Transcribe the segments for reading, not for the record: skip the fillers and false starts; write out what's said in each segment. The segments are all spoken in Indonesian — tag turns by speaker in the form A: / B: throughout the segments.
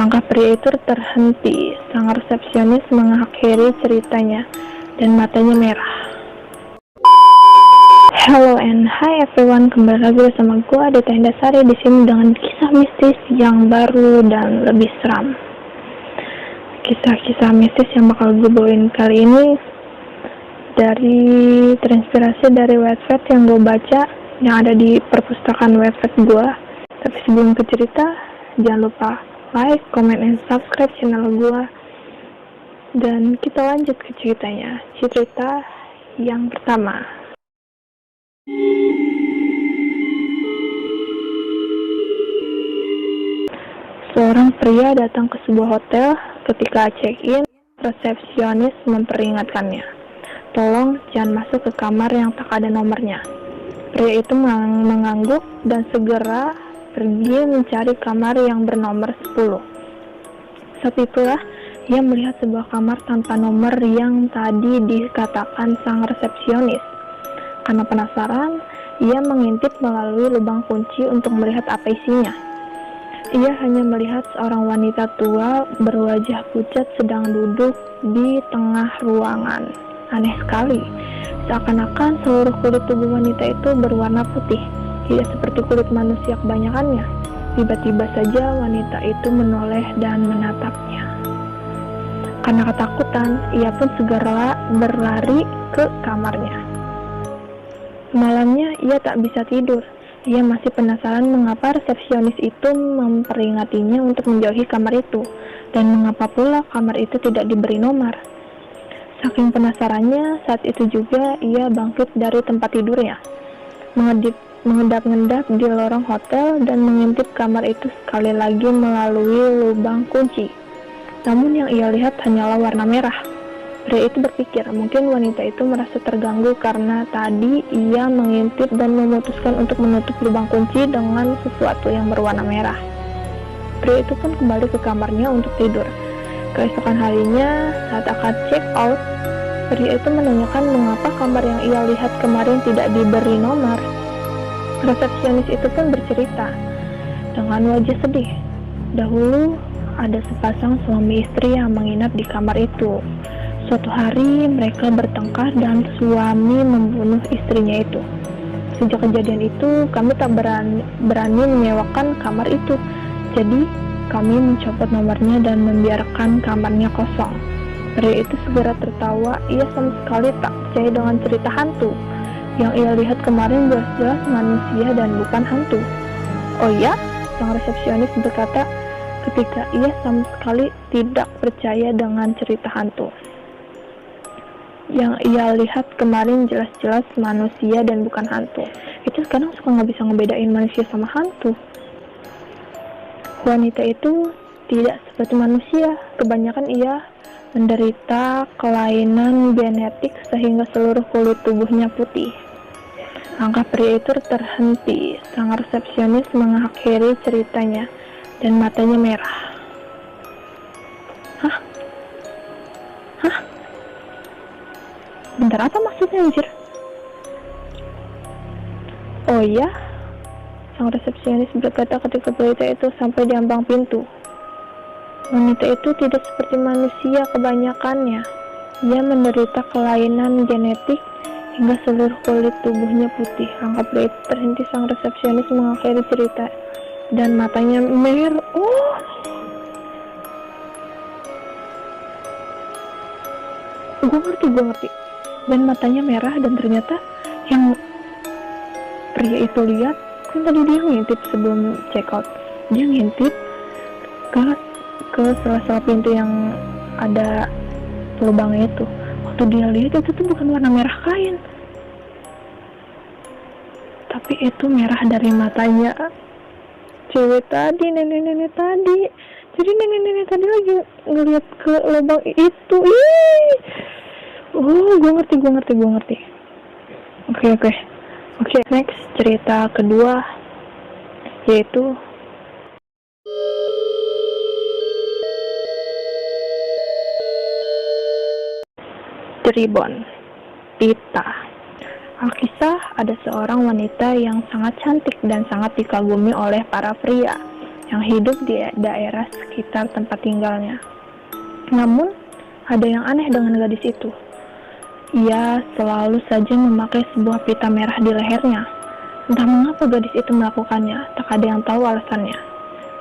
A: Langkah pria itu terhenti. Sang resepsionis mengakhiri ceritanya dan matanya merah. Hello and hi everyone, kembali lagi bersama gue Adita Indasari di sini dengan kisah mistis yang baru dan lebih seram. Kisah-kisah mistis yang bakal gue bawain kali ini terinspirasi dari website yang gue baca yang ada di perpustakaan website gue. Tapi sebelum ke cerita, jangan lupa like, comment, and subscribe channel gue. Dan kita lanjut ke ceritanya. Cerita yang pertama. Seorang pria datang ke sebuah hotel. Ketika check-in, resepsionis memperingatkannya, "Tolong jangan masuk ke kamar yang tak ada nomornya." Pria itu mengangguk dan segera pergi mencari kamar yang bernomor 10. Saat itulah ia melihat sebuah kamar tanpa nomor yang tadi dikatakan sang resepsionis. Karena penasaran, ia mengintip melalui lubang kunci untuk melihat apa isinya. Ia hanya melihat seorang wanita tua berwajah pucat sedang duduk di tengah ruangan. Aneh sekali, seakan-akan seluruh kulit tubuh wanita itu berwarna putih, tidak seperti kulit manusia kebanyakannya. Tiba-tiba saja wanita itu menoleh dan menatapnya. Karena ketakutan, ia pun segera berlari ke kamarnya. Malamnya ia tak bisa tidur. Ia masih penasaran mengapa resepsionis itu memperingatinya untuk menjauhi kamar itu, dan mengapa pula kamar itu tidak diberi nomor. Saking penasarannya, saat itu juga ia bangkit dari tempat tidurnya, mengendap-endap di lorong hotel dan mengintip kamar itu sekali lagi melalui lubang kunci. Namun yang ia lihat hanyalah warna merah. Pria itu berpikir, mungkin wanita itu merasa terganggu karena tadi ia mengintip dan memutuskan untuk menutup lubang kunci dengan sesuatu yang berwarna merah. Pria itu pun kembali ke kamarnya untuk tidur. Keesokan harinya, saat akan check out, pria itu menanyakan mengapa kamar yang ia lihat kemarin tidak diberi nomor. Resepsionis itu pun bercerita dengan wajah sedih. Dahulu ada sepasang suami istri yang menginap di kamar itu. Suatu hari mereka bertengkar dan suami membunuh istrinya itu. Sejak kejadian itu kami tak berani menyewakan kamar itu. Jadi kami mencopot nomornya dan membiarkan kamarnya kosong. Pria itu segera tertawa. Ia sama sekali tak percaya dengan cerita hantu. Yang ia lihat kemarin jelas-jelas manusia dan bukan hantu. "Oh ya?" sang resepsionis berkata ketika ia sama sekali tidak percaya dengan cerita hantu. Yang ia lihat kemarin jelas-jelas manusia dan bukan hantu. Itu sekarang suka nggak bisa ngebedain manusia sama hantu. Wanita itu tidak seperti manusia. Kebanyakan ia menderita kelainan genetik sehingga seluruh kulit tubuhnya putih. Langkah pria itu terhenti. Sang resepsionis mengakhiri ceritanya dan matanya merah. Hah? Bentar, apa maksudnya anjir? "Oh ya?" sang resepsionis berkata ketika wanita itu sampai di ambang pintu. Wanita itu tidak seperti manusia kebanyakannya. Ia menderita kelainan genetik hingga seluruh kulit tubuhnya putih. Langkah pria itu terhenti. Sang resepsionis mengakhiri cerita dan matanya merah. Gue ngerti. Dan matanya merah, dan ternyata yang pria itu lihat, kan tadi dia ngintip sebelum check out. Dia ngintip ke salah pintu yang ada lubangnya itu. Waktu dia lihat itu tuh bukan warna merah kain, tapi itu merah dari matanya cewek tadi, nenek-nenek tadi. Jadi nenek-nenek tadi lagi ngeliat ke lubang itu. Gue ngerti. Oke, next cerita kedua, yaitu Cirebon. Tita. Alkisah, ada seorang wanita yang sangat cantik dan sangat dikagumi oleh para pria. yang hidup di daerah sekitar tempat tinggalnya. Namun, ada yang aneh dengan gadis itu. Ia selalu saja memakai sebuah pita merah di lehernya. Entah mengapa gadis itu melakukannya, tak ada yang tahu alasannya.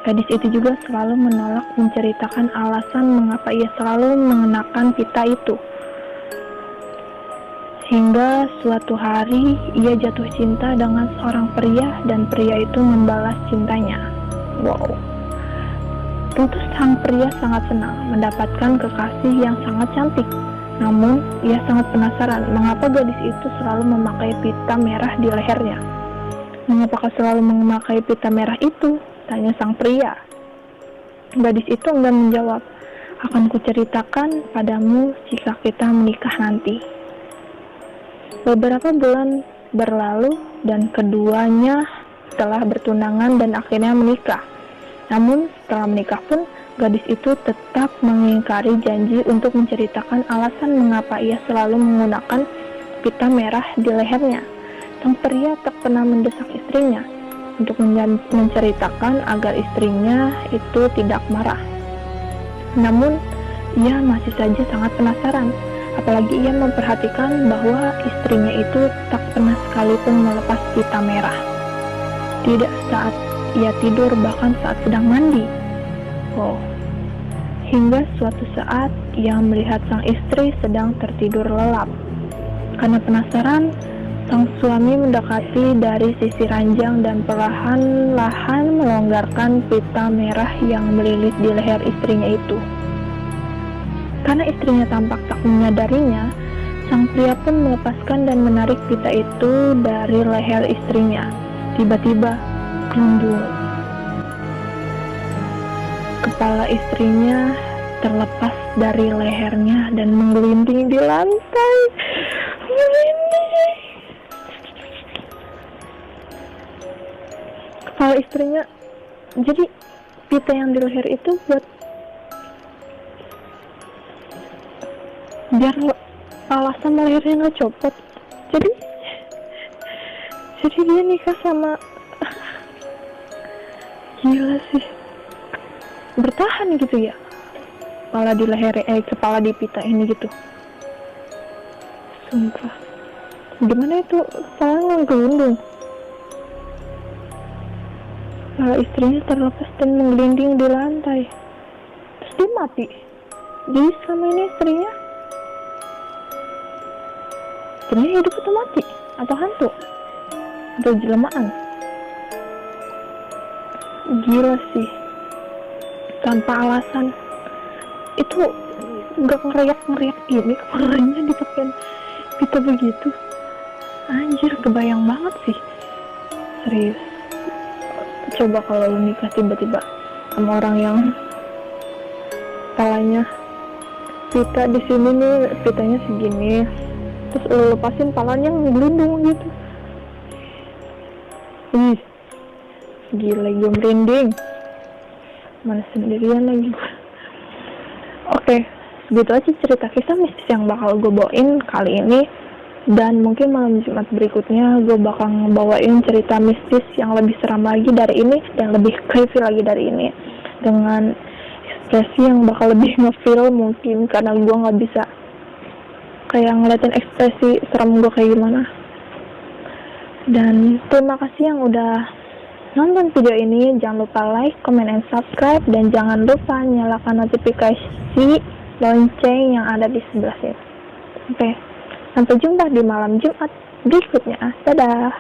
A: Gadis itu juga selalu menolak menceritakan alasan mengapa ia selalu mengenakan pita itu. Hingga suatu hari ia jatuh cinta dengan seorang pria dan pria itu membalas cintanya. Wow. Tentu sang pria sangat senang mendapatkan kekasih yang sangat cantik. Namun, ia sangat penasaran mengapa gadis itu selalu memakai pita merah di lehernya. "Mengapakah selalu memakai pita merah itu?" tanya sang pria. Gadis itu enggan menjawab. "Akan kuceritakan padamu jika kita menikah nanti." Beberapa bulan berlalu dan keduanya telah bertunangan dan akhirnya menikah. Namun setelah menikah pun gadis itu tetap mengingkari janji untuk menceritakan alasan mengapa ia selalu menggunakan pita merah di lehernya. Sang pria tak pernah mendesak istrinya untuk menceritakan agar istrinya itu tidak marah. Namun ia masih saja sangat penasaran. Apalagi ia memperhatikan bahwa istrinya itu tak pernah sekalipun melepas pita merah. Tidak saat ia tidur, bahkan saat sedang mandi. Oh. Hingga suatu saat ia melihat sang istri sedang tertidur lelap. Karena penasaran, sang suami mendekati dari sisi ranjang dan perlahan-lahan melonggarkan pita merah yang melilit di leher istrinya itu. Karena istrinya tampak tak menyadarinya, sang pria pun melepaskan dan menarik pita itu dari leher istrinya. Tiba-tiba, glundung. Kepala istrinya terlepas dari lehernya dan menggelinding di lantai. Menggelinding. Kepala istrinya, jadi pita yang di leher itu buat biar alasan lehernya nggak copot. Jadi dia nikah sama gila sih, bertahan gitu ya, kepala di leher, kepala di pita ini gitu. Sumpah, gimana itu kepala ngelundung. Kepala istrinya terlepas dan menggelinding di lantai. Terus dia mati. Jadi selama ini istrinya hidup atau mati? Atau hantu? Atau jelmaan? Gila sih. Tanpa alasan. Itu gak ngeriak-ngeriak ini, kepalanya dipakein pita begitu. Anjir, kebayang banget sih. Serius. Coba kalau lu nikah tiba-tiba sama orang yang kepalanya pita di sini nih, pitanya segini, terus lu lepasin palanya ngelundung gitu. Ih, gila, gue merinding. Mana sendirian lagi gue. Oke, segitu aja cerita kisah mistis yang bakal gue bawain kali ini. Dan mungkin malam Jumat berikutnya gue bakal ngebawain cerita mistis yang lebih seram lagi dari ini dan lebih creepy lagi dari ini, dengan ekspresi yang bakal lebih ngefeel mungkin, karena gue gak bisa kayak ngeliatin ekspresi serem gue kayak gimana. Dan terima kasih yang udah nonton video ini. Jangan lupa like, comment, and subscribe, dan jangan lupa nyalakan notifikasi lonceng yang ada di sebelah sini. Oke, sampai jumpa di malam Jumat berikutnya. Dadah.